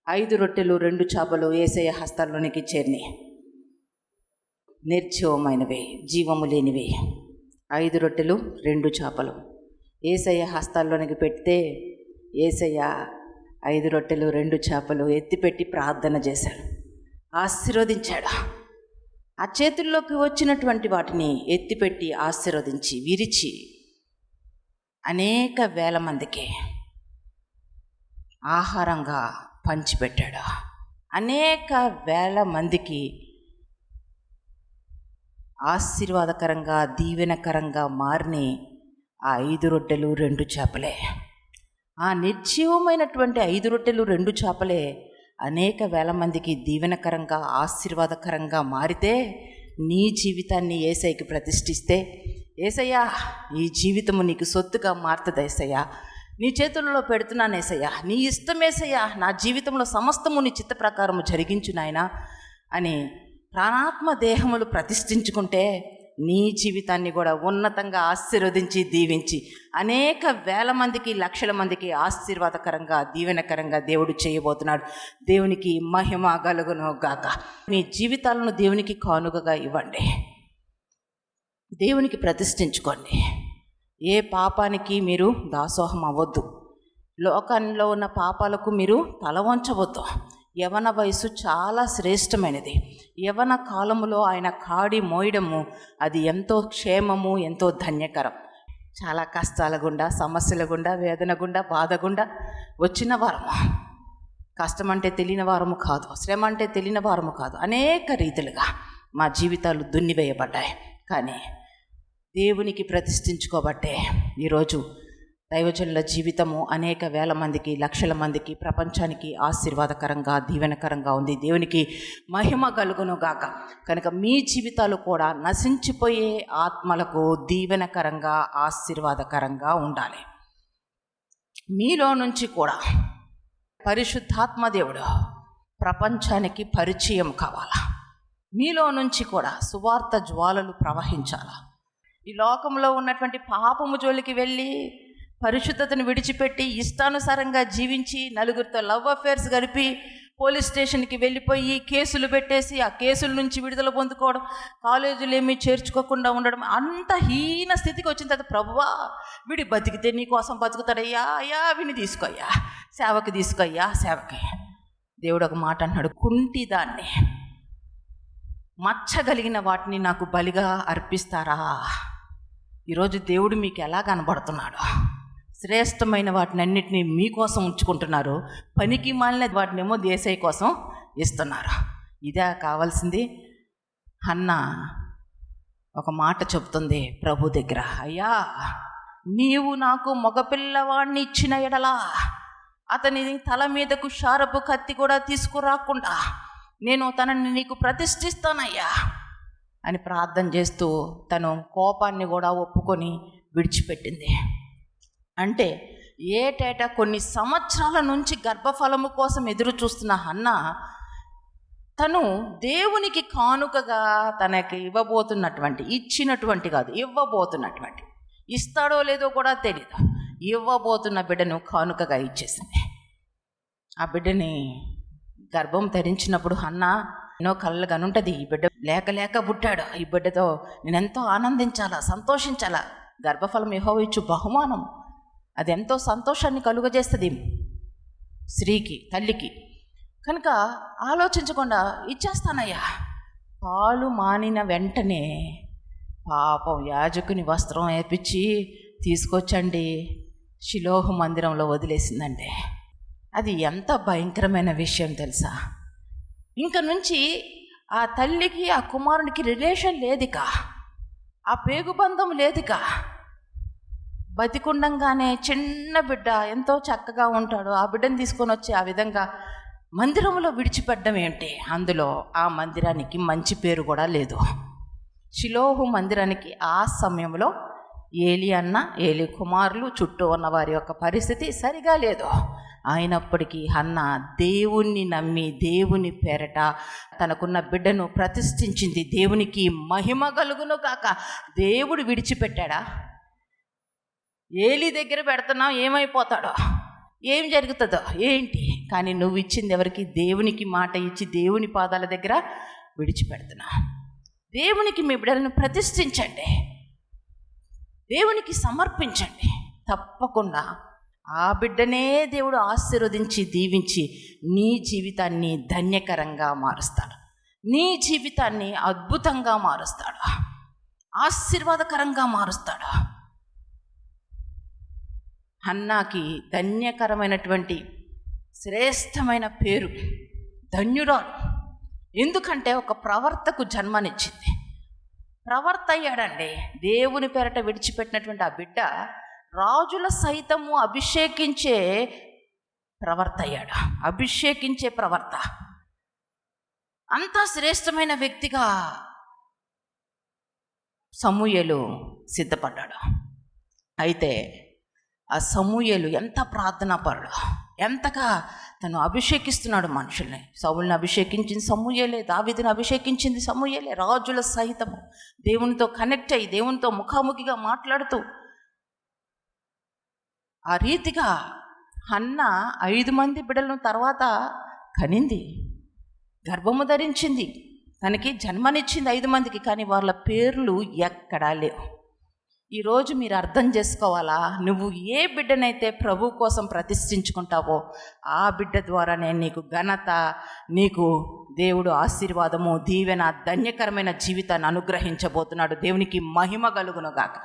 5 రొట్టెలు 2 చేపలు యేసయ్య హస్తాల్లోనికి చేరినాయి. నిర్జీవమైనవి, జీవము లేనివి. 5 రొట్టెలు 2 చేపలు యేసయ్య హస్తాల్లోనికి పెడితే యేసయ్య 5 రొట్టెలు 2 చేపలు ఎత్తిపెట్టి ప్రార్థన చేశాడు, ఆశీర్వదించాడు. ఆ చేతుల్లోకి వచ్చినటువంటి వాటిని ఎత్తిపెట్టి ఆశీర్వదించి విరిచి అనేక వేల మందికి ఆహారంగా పంచిపెట్టాడు. అనేక వేల మందికి ఆశీర్వాదకరంగా దీవెనకరంగా మారిన ఆ 5 రొట్టెలు 2 చేపలే, ఆ నిర్జీవమైనటువంటి 5 రొట్టెలు 2 చేపలే అనేక వేల మందికి దీవెనకరంగా ఆశీర్వాదకరంగా మారితే నీ జీవితాన్ని యేసయ్యకి ప్రతిష్ఠిస్తే, యేసయ్యా ఈ జీవితము నీకు సొత్తుగా మారుతుంది యేసయ్యా, నీ చేతుల్లో పెడుతున్నాను యేసయ్యా, నీ ఇష్టం యేసయ్యా, నా జీవితంలో సమస్తము నీ చిత్త ప్రకారము జరిగించు నాయనా అని ప్రాణాత్మ దేహములు ప్రతిష్ఠించుకుంటే నీ జీవితాన్ని కూడా ఉన్నతంగా ఆశీర్వదించి దీవించి అనేక వేల మందికి లక్షల మందికి ఆశీర్వాదకరంగా దీవెనకరంగా దేవుడు చేయబోతున్నాడు. దేవునికి మహిమ కలుగును గాక. మీ జీవితాలను దేవునికి కానుకగా ఇవ్వండి, దేవునికి ప్రతిష్ఠించుకోండి. ఏ పాపానికి మీరు దాసోహం అవ్వద్దు, లోకంలో ఉన్న పాపాలకు మీరు తల వంచవద్దు. యవన వయసు చాలా శ్రేష్టమైనది. యవన కాలములో ఆయన కాడి మోయడము అది ఎంతో క్షేమము, ఎంతో ధన్యకరం. చాలా కష్టాల గుండా, సమస్యల గుండా, వేదన గుండా, బాధ గుండా వచ్చిన వారము. కష్టం అంటే తెలియని వారము కాదు, శ్రమ అంటే తెలియని వారము కాదు. అనేక రీతిలుగా మా జీవితాలు దున్నివేయబడ్డాయి. కానీ దేవునికి ప్రతిష్ఠించుకోబట్టే ఈరోజు దైవజనుల జీవితము అనేక వేల మందికి, లక్షల మందికి, ప్రపంచానికి ఆశీర్వాదకరంగా దీవెనకరంగా ఉంది. దేవునికి మహిమ కలుగును గాక. కనుక మీ జీవితాలు కూడా నశించిపోయే ఆత్మలకు దీవెనకరంగా ఆశీర్వాదకరంగా ఉండాలి. మీలో నుంచి కూడా పరిశుద్ధాత్మ దేవుడు ప్రపంచానికి పరిచయం కావాలా. మీలో నుంచి కూడా సువార్త జ్వాలలు ప్రవహించాలా. ఈ లోకంలో ఉన్నటువంటి పాపము జోలికి వెళ్ళి పరిశుద్ధతను విడిచిపెట్టి ఇష్టానుసారంగా జీవించి నలుగురితో లవ్ అఫేర్స్ గడిపి పోలీస్ స్టేషన్కి వెళ్ళిపోయి కేసులు పెట్టేసి ఆ కేసుల నుంచి విడుదల పొందుకోవడం, కాలేజీలు ఏమీ చేర్చుకోకుండా ఉండడం, అంత హీన స్థితికి వచ్చిన తర్వాత ప్రభువా వీడి బతికితే నీ కోసం బతుకుతాడయ్యా, అయ్యా వీడిని తీసుకోయ్యా, సేవకి తీసుకోయ్యా, సేవకి. దేవుడు ఒక మాట అన్నాడు, కుంటిదాన్ని మచ్చగలిగిన వాటిని నాకు బలిగా అర్పిస్తారా? ఈరోజు దేవుడు మీకు ఎలా కనబడుతున్నాడు? శ్రేష్టమైన వాటిని అన్నిటినీ మీకోసం ఉంచుకుంటున్నారు, పనికి మాలిన వాటినేమో యేసయ్య కోసం ఇస్తున్నారు. ఇదే కావాల్సింది. హన్నా ఒక మాట చెప్తుంది ప్రభు దగ్గర, అయ్యా నీవు నాకు మగపిల్లవాడిని ఇచ్చిన ఎడలా అతని తల మీదకు షారపు కత్తి కూడా తీసుకురాకుండా నేను తనని నీకు ప్రతిష్ఠిస్తానయ్యా అని ప్రార్థన చేస్తూ తను కోపాన్ని కూడా ఒప్పుకొని విడిచిపెట్టింది. అంటే ఏటేటా కొన్ని సంవత్సరాల నుంచి గర్భఫలము కోసం ఎదురు చూస్తున్న హన్నా తను దేవునికి కానుకగా తనకి ఇచ్చినటువంటి కాదు, ఇవ్వబోతున్నటువంటి, ఇస్తాడో లేదో కూడా తెలియదు, ఇవ్వబోతున్న బిడ్డను కానుకగా ఇచ్చేసింది. ఆ బిడ్డని గర్భం ధరించినప్పుడు హన్నా ఎన్నో కళ్ళు కనుంటుంది, ఈ బిడ్డ లేక లేక పుట్టాడు, ఈ బిడ్డతో నేను ఎంతో ఆనందించాలా, సంతోషించాలా. గర్భఫలం యెహోవా ఇచ్చు బహుమానం, అది ఎంతో సంతోషాన్ని కలుగజేస్తుంది స్త్రీకి, తల్లికి. కనుక ఆలోచించకుండా ఇచ్చేస్తానయ్యా. పాలు మానిన వెంటనే పాపం యాజకుని వస్త్రం వేపించి తీసుకొచ్చండి షిలోహు మందిరంలో వదిలేసిందండి. అది ఎంత భయంకరమైన విషయం తెలుసా? ఇంక నుంచి ఆ తల్లికి ఆ కుమారునికి రిలేషన్ లేదిక, ఆ పేగుబంధం లేదిక. బతికుండంగానే చిన్న బిడ్డ ఎంతో చక్కగా ఉంటాడు, ఆ బిడ్డను తీసుకొని వచ్చి ఆ విధంగా మందిరంలో విడిచిపెట్టడం ఏంటి? అందులో ఆ మందిరానికి మంచి పేరు కూడా లేదు. షిలోహు మందిరానికి ఆ సమయంలో ఏలి అన్న, ఏలి కుమారులు, చుట్టూ ఉన్న వారి యొక్క పరిస్థితి సరిగా లేదు. అయినప్పటికీ హన్నా దేవుణ్ణి నమ్మి దేవుని పేరట తనకున్న బిడ్డను ప్రతిష్ఠించింది. దేవునికి మహిమ కలుగును కాక. దేవుడు విడిచిపెట్టాడా? ఏలి దగ్గర పెడుతున్నాం, ఏమైపోతాడో, ఏం జరుగుతుందో ఏంటి? కానీ నువ్వు ఇచ్చింది ఎవరికి? దేవునికి మాట ఇచ్చి దేవుని పాదాల దగ్గర విడిచిపెడుతున్నా. దేవునికి మీ బిడ్డలను ప్రతిష్ఠించండి, దేవునికి సమర్పించండి. తప్పకుండా ఆ బిడ్డనే దేవుడు ఆశీర్వదించి దీవించి నీ జీవితాన్ని ధన్యకరంగా మారుస్తాడు, నీ జీవితాన్ని అద్భుతంగా మారుస్తాడు, ఆశీర్వాదకరంగా మారుస్తాడు. హన్నాకి ధన్యకరమైనటువంటి శ్రేష్టమైన పేరు ధన్యురాలు. ఎందుకంటే ఒక ప్రవర్తకు జన్మనిచ్చింది. ప్రవర్త అయ్యాడండి. దేవుని పేరట విడిచిపెట్టినటువంటి ఆ బిడ్డ రాజుల సైతము అభిషేకించే ప్రవర్త అయ్యాడు. అభిషేకించే ప్రవర్త. అంత శ్రేష్టమైన వ్యక్తిగా సమూయేలు సిద్ధపడ్డాడు. అయితే ఆ సమూయేలు ఎంత ప్రార్థనాపరుడు, ఎంతగా తను అభిషేకిస్తున్నాడు మనుషుల్ని. సౌలుని అభిషేకించింది సమూయేలే, దావీదుని అభిషేకించింది సమూయేలే. రాజుల సహితము దేవునితో కనెక్ట్ అయ్యి దేవునితో ముఖాముఖిగా మాట్లాడుతూ ఆ రీతిగా హన్నా 5 మంది బిడ్డలను తర్వాత కనింది, గర్భము ధరించింది, తనకి జన్మనిచ్చింది 5 మందికి. కానీ వాళ్ళ పేర్లు ఎక్కడా లేవు. ఈరోజు మీరు అర్థం చేసుకోవాలా, నువ్వు ఏ బిడ్డనైతే ప్రభు కోసం ప్రతిష్ఠించుకుంటావో ఆ బిడ్డ ద్వారానే నీకు ఘనత, నీకు దేవుడు ఆశీర్వాదము, దీవెన, ధన్యకరమైన జీవితాన్ని అనుగ్రహించబోతున్నాడు. దేవునికి మహిమ కలుగునుగాక.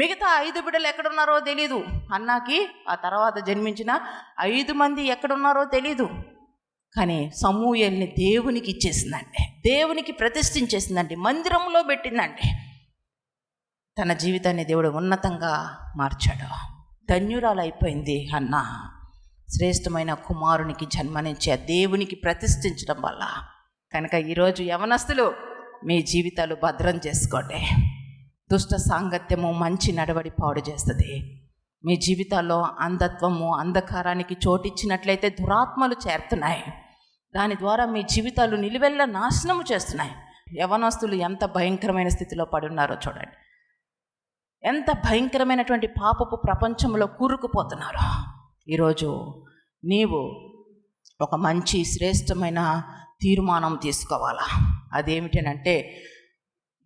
మిగతా 5 బిడ్డలు ఎక్కడున్నారో తెలీదు. హన్నాకి ఆ తర్వాత జన్మించిన 5 మంది ఎక్కడున్నారో తెలీదు. కానీ సమూయేలుని దేవునికి ఇచ్చేసిందండి, దేవునికి ప్రతిష్ఠించేసిందండి, మందిరంలో పెట్టిందండి. తన జీవితాన్ని దేవుడు ఉన్నతంగా మార్చాడు. ధన్యురాలు అయిపోయింది హన్నా. శ్రేష్టమైన కుమారునికి జన్మనిచ్చి ఆ దేవునికి ప్రతిష్ఠించడం వల్ల. కనుక ఈరోజు యవనస్తులు మీ జీవితాలు భద్రం చేసుకోండి. దుష్ట సాంగత్యము మంచి నడవడి పాడు చేస్తుంది. మీ జీవితాల్లో అంధత్వము, అంధకారానికి చోటిచ్చినట్లయితే దురాత్మలు చేరుతున్నాయి. దాని ద్వారా మీ జీవితాలు నిలువెల్ల నాశనము చేస్తున్నాయి. యవనస్తులు ఎంత భయంకరమైన స్థితిలో పడున్నారో చూడండి. ఎంత భయంకరమైనటువంటి పాపపు ప్రపంచంలో కూరుకుపోతున్నారు. ఈరోజు నీవు ఒక మంచి శ్రేష్టమైన తీర్మానం తీసుకోవాలా. అదేమిటనంటే,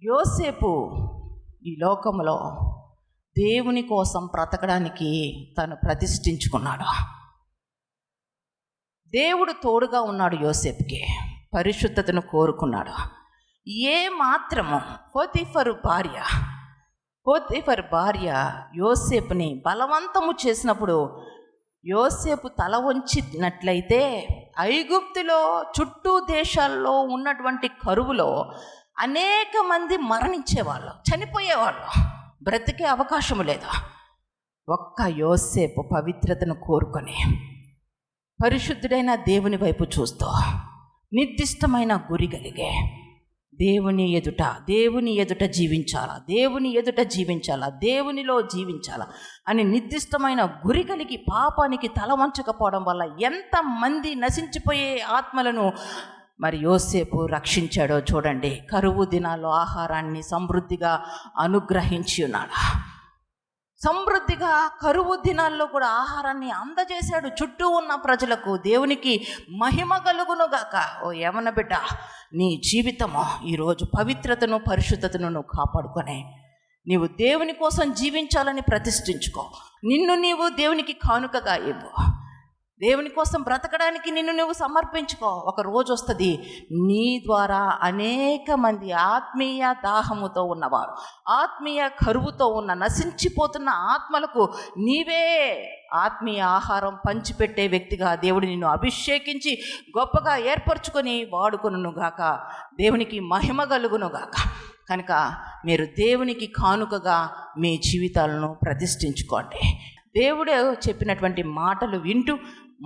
యోసేపు ఈ లోకంలో దేవుని కోసం బ్రతకడానికి తను ప్రతిష్ఠించుకున్నాడు. దేవుడు తోడుగా ఉన్నాడు యోసేపుకి, పరిశుద్ధతను కోరుకున్నాడు. ఏ మాత్రము పోతీఫరు భార్య యోసేపుని బలవంతము చేసినప్పుడు యోసేపు తల వంచినట్లయితే ఐగుప్తులో చుట్టూ దేశాల్లో ఉన్నటువంటి కరువులో అనేక మంది మరణించేవాళ్ళు, చనిపోయేవాళ్ళు, బ్రతికే అవకాశం లేదు. ఒక్క యోసేపు పవిత్రతను కోరుకొని పరిశుద్ధుడైన దేవుని వైపు చూస్తూ నిర్దిష్టమైన గురి కలిగే దేవుని ఎదుట జీవించాలా, దేవునిలో జీవించాలా అని నిర్దిష్టమైన గురి కలిగి పాపానికి తల వంచకపోవడం వల్ల ఎంతమంది నశించిపోయే ఆత్మలను మరి యోసేపు రక్షించాడో చూడండి. కరువు దినాల్లో ఆహారాన్ని సమృద్ధిగా అనుగ్రహించి ఉన్నాడు. సమృద్ధిగా కరువు దినాల్లో కూడా ఆహారాన్ని అందజేశాడు చుట్టూ ఉన్న ప్రజలకు. దేవునికి మహిమ కలుగునుగాక. ఓ యవన బిడ్డ, నీ జీవితము ఈరోజు పవిత్రతను, పరిశుద్ధతను నువ్వు కాపాడుకొని నీవు దేవుని కోసం జీవించాలని ప్రతిష్ఠించుకో. నిన్ను నీవు దేవునికి కానుకగా ఇవ్వు. దేవుని కోసం బ్రతకడానికి నిన్ను నువ్వు సమర్పించుకో. ఒక రోజు వస్తుంది, నీ ద్వారా అనేక మంది ఆత్మీయ దాహముతో ఉన్నవారు, ఆత్మీయ కరువుతో ఉన్న నశించిపోతున్న ఆత్మలకు నీవే ఆత్మీయ ఆహారం పంచిపెట్టే వ్యక్తిగా దేవుడు నిన్ను అభిషేకించి గొప్పగా ఏర్పరచుకొని వాడుకొనుగాక. దేవునికి మహిమ కలుగునుగాక. కనుక మీరు దేవునికి కానుకగా మీ జీవితాలను ప్రతిష్ఠించుకోండి. దేవుడే చెప్పినటువంటి మాటలు వింటూ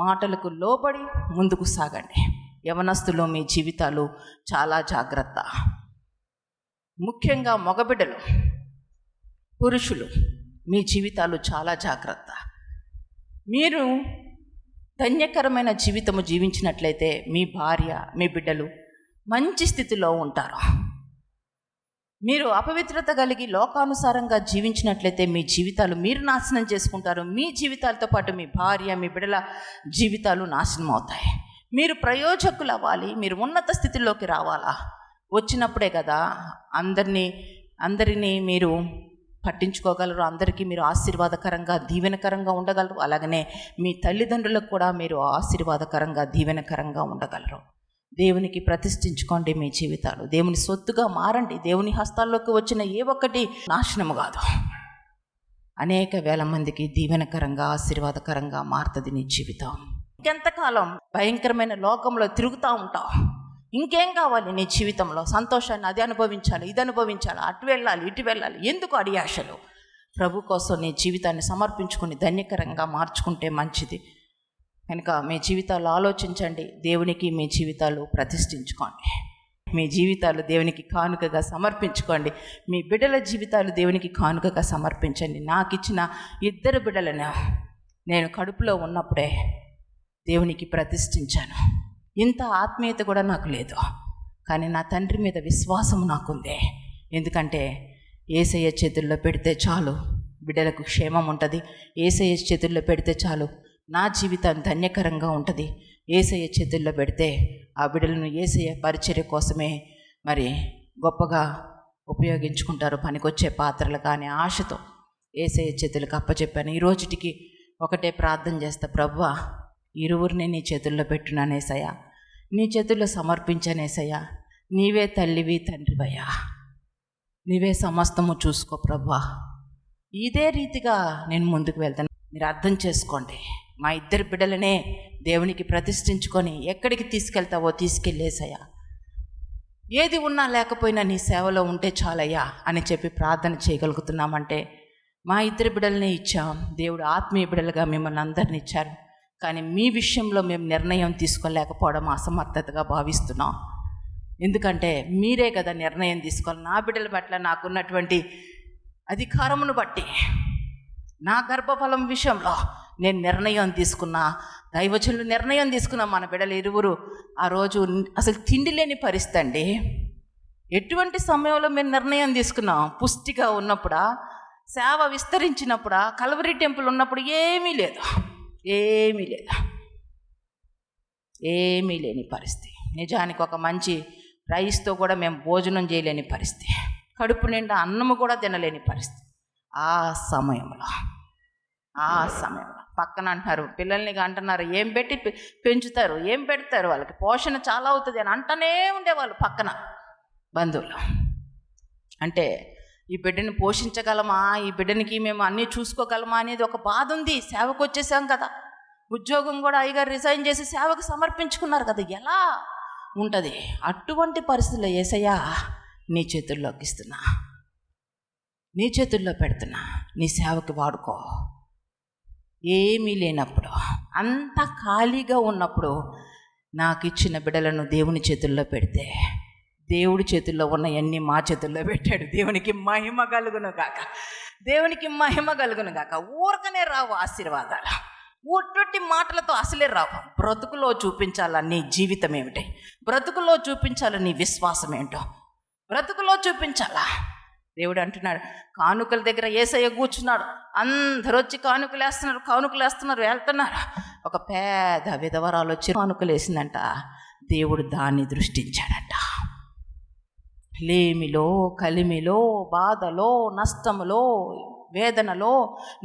మాటలకు లోబడి ముందుకు సాగండి. యవనస్తులు మీ జీవితాలు చాలా జాగ్రత్త. ముఖ్యంగా మగబిడ్డలు, పురుషులు మీ జీవితాలు చాలా జాగ్రత్త. మీరు ధన్యకరమైన జీవితము జీవించినట్లయితే మీ భార్య, మీ బిడ్డలు మంచి స్థితిలో ఉంటారు. మీరు అపవిత్రత కలిగి లోకానుసారంగా జీవించినట్లయితే మీ జీవితాలు మీరు నాశనం చేసుకుంటారు. మీ జీవితాలతో పాటు మీ భార్య, మీ బిడ్డల జీవితాలు నాశనం అవుతాయి. మీరు ప్రయోజకులు అవ్వాలి, మీరు ఉన్నత స్థితిలోకి రావాలా. వచ్చినప్పుడే కదా అందరినీ మీరు పట్టించుకోగలరు, అందరికీ మీరు ఆశీర్వాదకరంగా దీవెనకరంగా ఉండగలరు. అలాగనే మీ తల్లిదండ్రులకు కూడా మీరు ఆశీర్వాదకరంగా దీవెనకరంగా ఉండగలరు. దేవునికి ప్రతిష్ఠించుకోండి మీ జీవితాలు. దేవుని సొత్తుగా మారండి. దేవుని హస్తాల్లోకి వచ్చిన ఏ ఒక్కటి నాశనము కాదు. అనేక వేల మందికి దీవెనకరంగా ఆశీర్వాదకరంగా మారుతుంది నీ జీవితం. ఇంకెంతకాలం భయంకరమైన లోకంలో తిరుగుతూ ఉంటావు? ఇంకేం కావాలి నీ జీవితంలో? సంతోషాన్ని అది అనుభవించాలి, ఇది అనుభవించాలి, అటు వెళ్ళాలి, ఇటు వెళ్ళాలి. ఎందుకు అడియాశలు? ప్రభు కోసం నీ జీవితాన్ని సమర్పించుకుని ధన్యకరంగా మార్చుకుంటే మంచిది. కనుక మీ జీవితాలు ఆలోచించండి. దేవునికి మీ జీవితాలు ప్రతిష్ఠించుకోండి. మీ జీవితాలు దేవునికి కానుకగా సమర్పించుకోండి. మీ బిడ్డల జీవితాలు దేవునికి కానుకగా సమర్పించండి. నాకు ఇచ్చిన 2 బిడ్డలను నేను కడుపులో ఉన్నప్పుడే దేవునికి ప్రతిష్ఠించాను. ఇంత ఆత్మీయత కూడా నాకు లేదు, కానీ నా తండ్రి మీద విశ్వాసం నాకుంది. ఎందుకంటే యేసయ్య చేతుల్లో పెడితే చాలు బిడ్డలకు క్షేమం ఉంటుంది. యేసయ్య చేతుల్లో పెడితే చాలు నా జీవితం ధన్యకరంగా ఉంటుంది. యేసయ్య చేతుల్లో పెడితే ఆ బిడ్డలను యేసయ్య పరిచర్య కోసమే మరి గొప్పగా ఉపయోగించుకుంటారు. పనికొచ్చే పాత్రలు కానీ ఆశతో యేసయ్య చేతులకు అప్పచెప్పాను. ఈ రోజుటికి ఒకటే ప్రార్థన చేస్తా, ప్రభువా ఇరువురిని నీ చేతుల్లో పెట్టున్నానేసయ్యా, నీ చేతుల్లో సమర్పించానేసయ్యా. నీవే తల్లివి తండ్రివయ్యా, నీవే సమస్తము చూసుకో ప్రభువా. ఇదే రీతిగా నేను ముందుకు వెళ్తాను. మీరు అర్థం చేసుకోండి. మా 2 బిడ్డలనే దేవునికి ప్రతిష్ఠించుకొని ఎక్కడికి తీసుకెళ్తావో తీసుకెళ్ళేసయ్యా. ఏది ఉన్నా లేకపోయినా నీ సేవలో ఉంటే చాలయ్యా అని చెప్పి ప్రార్థన చేయగలుగుతున్నామంటే మా 2 బిడ్డలనే ఇచ్చాం. దేవుడు ఆత్మీయ బిడ్డలుగా మిమ్మల్ని అందరిని ఇచ్చారు. కానీ మీ విషయంలో మేము నిర్ణయం తీసుకోలేకపోవడం అసమర్థతగా భావిస్తున్నాం. ఎందుకంటే మీరే కదా నిర్ణయం తీసుకోవాలి. నా బిడ్డల పట్ల నాకున్నటువంటి అధికారమును బట్టి నా గర్భఫలం విషయంలో నేను నిర్ణయం తీసుకున్నా, దైవజనులు నిర్ణయం తీసుకున్నా. మన బిడ్డలు 2 ఆ రోజు అసలు తిండి లేని పరిస్థితి అండి. ఎటువంటి సమయంలో మేము నిర్ణయం తీసుకున్నాం? పుష్టిగా ఉన్నప్పుడా, సేవ విస్తరించినప్పుడా, కల్వరి టెంపుల్ ఉన్నప్పుడు ఏమీ లేదు, ఏమీ లేని పరిస్థితి. నిజానికి ఒక మంచి రైస్తో కూడా మేము భోజనం చేయలేని పరిస్థితి, కడుపు నిండా అన్నము కూడా తినలేని పరిస్థితి. ఆ సమయంలో పక్కన అంటున్నారు, పిల్లల్ని అంటున్నారు, ఏం పెట్టి పెంచుతారు, ఏం పెడతారు, వాళ్ళకి పోషణ చాలా అవుతుంది అని అంటనే ఉండేవాళ్ళు పక్కన బంధువులు. అంటే ఈ బిడ్డని పోషించగలమా, ఈ బిడ్డనికి మేము అన్నీ చూసుకోగలమా అనేది ఒక బాధ ఉంది. సేవకు వచ్చేసాం కదా, ఉద్యోగం కూడా అయ్యగారు రిజైన్ చేసి సేవకు సమర్పించుకున్నారు కదా, ఎలా ఉంటుంది? అటువంటి పరిస్థితుల్లో యేసయ్యా నీ చేతుల్లోకి ఇస్తున్నా, నీ చేతుల్లో పెడుతున్నా, నీ సేవకి వాడుకో. ఏమీ లేనప్పుడు, అంత ఖాళీగా ఉన్నప్పుడు నాకు ఇచ్చిన బిడ్డలను దేవుని చేతుల్లో పెడితే దేవుడి చేతుల్లో ఉన్నవన్నీ మా చేతుల్లో పెట్టాడు. దేవునికి మహిమ కలుగును గాక, దేవునికి మహిమ కలుగును గాక. ఊరకనే రావు ఆశీర్వాదాలు, ఒట్టొట్టి మాటలతో అసలే రావు. బ్రతుకులో చూపించాలా నీ జీవితం ఏమిటి, బ్రతుకులో చూపించాలా నీ విశ్వాసం ఏంటో, బ్రతుకులో చూపించాలా. దేవుడు అంటున్నాడు, కానుకల దగ్గర యేసయ్య కూర్చున్నాడు, అందరూ వచ్చి కానుకలు వేస్తున్నారు, వెళ్తున్నారు. ఒక పేద విధవరాలు వచ్చి కానుకలు వేసిందంట. దేవుడు దాన్ని దృష్టించాడంట. లేమిలో, కలిమిలో, బాధలో, నష్టములో, వేదనలో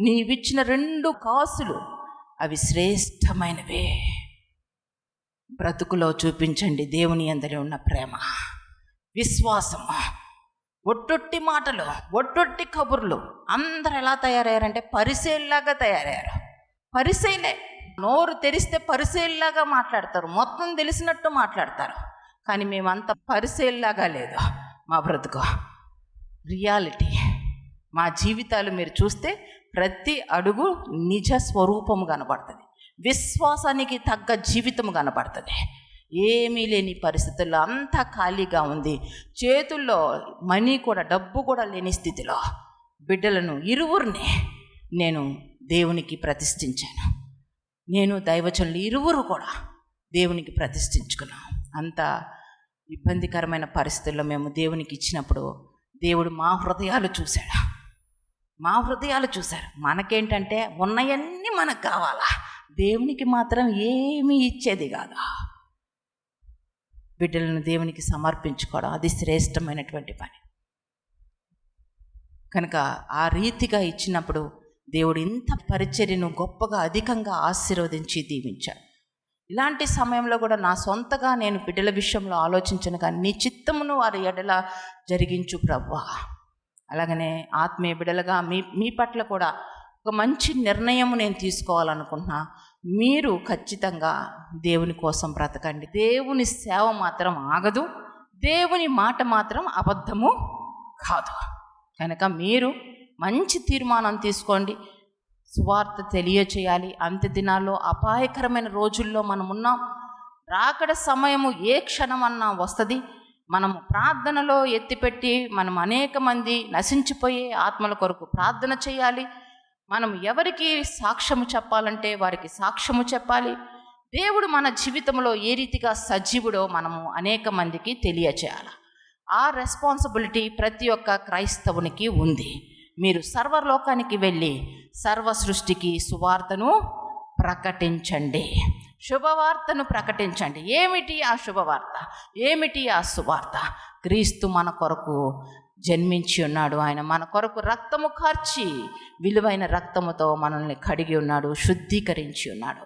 నీవిచ్చిన 2 కాసులు అవి శ్రేష్టమైనవే. బ్రతుకులో చూపించండి దేవుని యందలి ఉన్న ప్రేమ, విశ్వాసము. ఒట్టొట్టి మాటలు, ఒట్టొట్టి కబుర్లు. అందరు ఎలా తయారయ్యారంటే పరిసేల్లాగా తయారయ్యారు. పరిసేలే, నోరు తెరిస్తే పరిసేల్లాగా మాట్లాడతారు, మొత్తం తెలిసినట్టు మాట్లాడతారు. కానీ మేమంత పరిసేల్లాగా లేదు మా బ్రతుకు. రియాలిటీ, మా జీవితాలు మీరు చూస్తే ప్రతి అడుగు నిజ స్వరూపము కనబడుతుంది, విశ్వాసానికి తగ్గ జీవితం కనబడుతుంది. ఏమీ లేని పరిస్థితుల్లో అంతా ఖాళీగా ఉంది. చేతుల్లో మనీ కూడా, డబ్బు కూడా లేని స్థితిలో బిడ్డలను 2 నేను దేవునికి ప్రతిష్ఠించాను. నేను దైవజనులు 2 కూడా దేవునికి ప్రతిష్ఠించుకున్నాం. అంత ఇబ్బందికరమైన పరిస్థితుల్లో మేము దేవునికి ఇచ్చినప్పుడు దేవుడు మా హృదయాలు చూశాడు, మా హృదయాలు చూశారు. మనకేంటంటే ఉన్నవన్నీ మనకు కావాలా, దేవునికి మాత్రం ఏమీ ఇచ్చేది కాదు. బిడ్డలను దేవునికి సమర్పించుకోవడం అది శ్రేష్టమైనటువంటి పని. కనుక ఆ రీతిగా ఇచ్చినప్పుడు దేవుడు ఇంత పరిచర్యను గొప్పగా అధికంగా ఆశీర్వదించి దీవించాడు. ఇలాంటి సమయంలో కూడా నా సొంతగా నేను బిడ్డల విషయంలో ఆలోచించను, కానీ నీ చిత్తమును వారి ఎడల జరిగించు ప్రభువా. అలాగనే ఆత్మీయ బిడ్డలుగా మీ పట్ల కూడా ఒక మంచి నిర్ణయం నేను తీసుకోవాలనుకుంటున్నా. మీరు ఖచ్చితంగా దేవుని కోసం బ్రతకండి. దేవుని సేవ మాత్రం ఆగదు, దేవుని మాట మాత్రం అబద్ధము కాదు. కనుక మీరు మంచి తీర్మానం తీసుకోండి. సువార్త తెలియచేయాలి. అంత్య దినాల్లో అపాయకరమైన రోజుల్లో మనం ఉన్నాం. రాకడ సమయము ఏ క్షణమన్నా వస్తుంది. మనము ప్రార్థనలో ఎత్తిపెట్టి మనం అనేక మంది నశించిపోయే ఆత్మల కొరకు ప్రార్థన చేయాలి. మనం ఎవరికి సాక్ష్యము చెప్పాలంటే వారికి సాక్ష్యము చెప్పాలి. దేవుడు మన జీవితంలో ఏ రీతిగా సజీవుడో మనము అనేక మందికి తెలియచేయాలి. ఆ రెస్పాన్సిబిలిటీ ప్రతి ఒక్క క్రైస్తవునికి ఉంది. మీరు సర్వలోకానికి వెళ్ళి సర్వ సృష్టికి సువార్తను ప్రకటించండి, శుభవార్తను ప్రకటించండి. ఏమిటి ఆ శుభవార్త? ఏమిటి ఆ సువార్త? క్రీస్తు మన కొరకు జన్మించి ఉన్నాడు. ఆయన మన కొరకు రక్తము కార్చి విలువైన రక్తముతో మనల్ని కడిగి ఉన్నాడు, శుద్ధీకరించి ఉన్నాడు.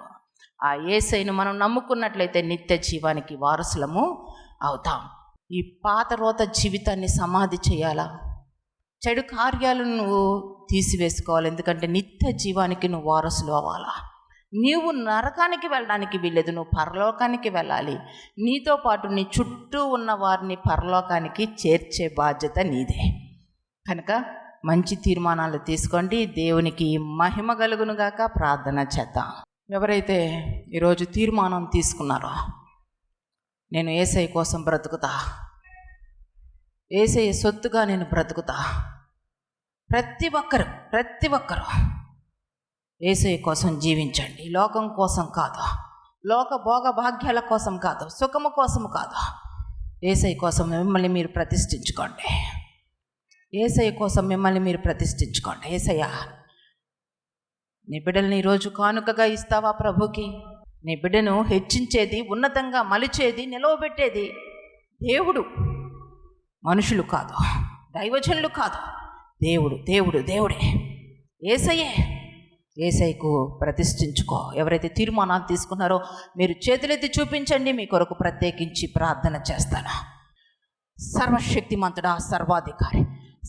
ఆ యేసయ్యను మనం నమ్ముకున్నట్లయితే నిత్య జీవానికి వారసులము అవుతాం. ఈ పాత రోత జీవితాన్ని సమాధి చేయాలా? చెడు కార్యాలను నువ్వు తీసివేసుకోవాలి. ఎందుకంటే నిత్య జీవానికి నువ్వు వారసులు అవ్వాలా. నీవు నరకానికి వెళ్ళడానికి వీల్లేదు, నువ్వు పరలోకానికి వెళ్ళాలి. నీతో పాటు నీ చుట్టూ ఉన్న వారిని పరలోకానికి చేర్చే బాధ్యత నీదే. కనుక మంచి తీర్మానాలు తీసుకోండి. దేవునికి మహిమ కలుగునుగాక. ప్రార్థన చేద్దాం. ఎవరైతే ఈరోజు తీర్మానం తీసుకున్నారో, నేను యేసయ్య కోసం బ్రతుకుతా, యేసయ్య సొత్తుగా నేను బ్రతుకుతా, ప్రతి ఒక్కరు యేసయ్య కోసం జీవించండి. లోకం కోసం కాదు, లోక భోగ భాగ్యాల కోసం కాదు, సుఖము కోసము కాదు. యేసయ్య కోసం మిమ్మల్ని మీరు ప్రతిష్ఠించుకోండి. యేసయ్య కోసం మిమ్మల్ని మీరు ప్రతిష్ఠించుకోండి. యేసయ్య, నీ బిడ్డల్ని ఈరోజు కానుకగా ఇస్తావా ప్రభుకి? నీ బిడ్డను హెచ్చించేది, ఉన్నతంగా మలిచేది, నిలవబెట్టేది దేవుడు, మనుషులు కాదు, దైవజనులు కాదు. దేవుడే యేసయ్యే. యేసయ్యకు ప్రతిష్ఠించుకో. ఎవరైతే తీర్మానాలు తీసుకున్నారో మీరు చేతులెత్తి చూపించండి. మీ కొరకు ప్రత్యేకించి ప్రార్థన చేస్తాను. సర్వశక్తిమంతుడా, సర్వాధికారి,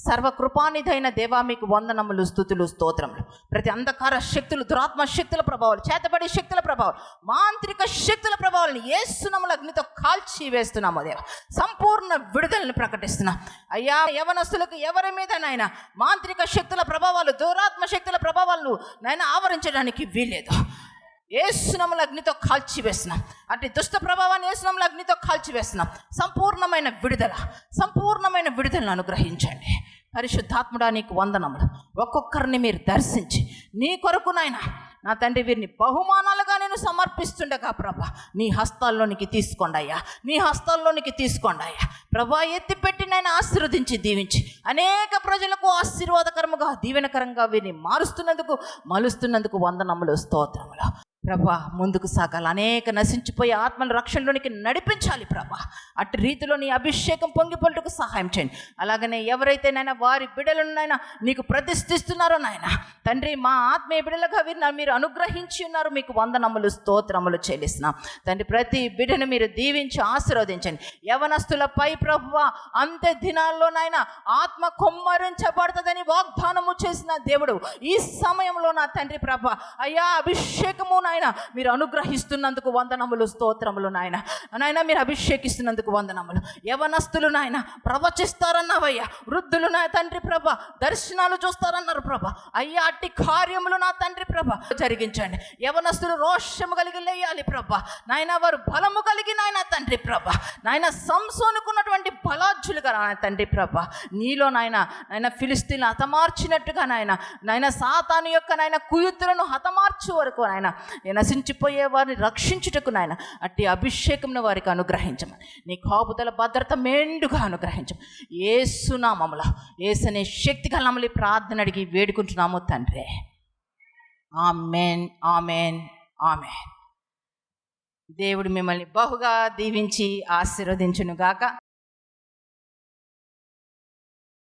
సర్వకృపానిధైన దేవా, మీకు వందనములు, స్తుతులు, స్తోత్రములు. ప్రతి అంధకార శక్తులు, దురాత్మ శక్తుల ప్రభావాలు, చేతబడి శక్తుల ప్రభావాలు, మాంత్రిక శక్తుల ప్రభావాలను యేసునామమున అగ్నితో కాల్చి వేస్తున్నాము దేవా. సంపూర్ణ విడుదలను ప్రకటిస్తున్నాం అయ్యా. యవనస్తులకు ఎవరి మీద నాయన మాంత్రిక శక్తుల ప్రభావాలు, దురాత్మ శక్తుల ప్రభావాలను నాయన ఆవరించడానికి వీల్లేదు. యేసునామమున అగ్నితో కాల్చి వేస్తున్నాం. అటు దుష్ట ప్రభావాన్ని యేసునామమున అగ్నితో కాల్చి వేస్తున్నాం. సంపూర్ణమైన విడుదలను అనుగ్రహించండి. పరిశుద్ధాత్ముడా, నీకు వందనములు. ఒక్కొక్కరిని మీరు దర్శించి నీ కొరకు నాయన నా తండ్రి వీరిని బహుమానాలుగా నేను సమర్పిస్తుండగా ప్రభా, నీ హస్తాల్లోనికి తీసుకోండి అయ్యా, నీ హస్తాల్లోనికి తీసుకోండి అయ్యా ప్రభా. ఎత్తిపెట్టి నేను ఆశీర్వదించి దీవించి అనేక ప్రజలకు ఆశీర్వాదకరముగా, దీవెనకరంగా వీరిని మలుస్తున్నందుకు వందనములు, స్తోత్రములు ప్రభా. ముందుకు సాగాలి. అనేక నశించిపోయే ఆత్మల రక్షణలోనికి నడిపించాలి ప్రభా. అటు రీతిలో నీ అభిషేకం పొంగిపొట్టుకు సహాయం చేయండి. అలాగనే ఎవరైతే నాయన వారి బిడ్డలను నాయన నీకు ప్రతిష్ఠిస్తున్నారో నాయన తండ్రి, మా ఆత్మీయ బిడ్డలుగా వీరిని మీరు అనుగ్రహించి ఉన్నారు. మీకు వందనములు, స్తోత్రములు చెల్లిస్తున్నాం తండ్రి. ప్రతి బిడ్డను మీరు దీవించి ఆశీర్వదించండి. యవనస్తులపై ప్రభువా అంత్య దినాల్లో నాయన ఆత్మ కొమ్మరించబడుతుందని వాగ్దానము చేసిన దేవుడు, ఈ సమయంలో నా తండ్రి ప్రభా అయ్యా అభిషేకము నాయన మీరు అనుగ్రహిస్తున్నందుకు వందనములు, స్తోత్రములు నాయన. మీరు అభిషేకిస్తున్నందుకు వందనములు. యవనస్తులు నాయన ప్రవచిస్తారన్నావయ్యా, వృద్ధులు నా తండ్రి ప్రభ దర్శనాలు చూస్తారన్నారు ప్రభ. అయ్యా అట్టి కార్యములు నా తండ్రి ప్రభ జరిగించండి. యవనస్తులు రోషము కలిగి లేయాలి ప్రభ నాయన, వారు బలము కలిగి నాయన తండ్రి ప్రభ నాయన సంసోనుకున్నటువంటి బలాజ్జులుగా నాయన తండ్రి ప్రభ నీలో నాయన ఫిలిస్తీన్లు హతమార్చినట్టుగా నాయన సాతాను యొక్క నాయన కుయుత్తులను హతమార్చు వరకు నాయన నశించిపోయే వారిని రక్షించుటకు నాయన అట్టి అభిషేకంను వారికి అనుగ్రహించమని, నీ కాపుదల భద్రత మెండుగా అనుగ్రహించము. యేసునామములో, యేసనే శక్తి కలమలి ప్రార్థన అడిగి వేడుకుంటున్నాము తండ్రి. Amen, amen, amen. దేవుడు మిమ్మల్ని బహుగా దీవించి ఆశీర్వదించునుగాక.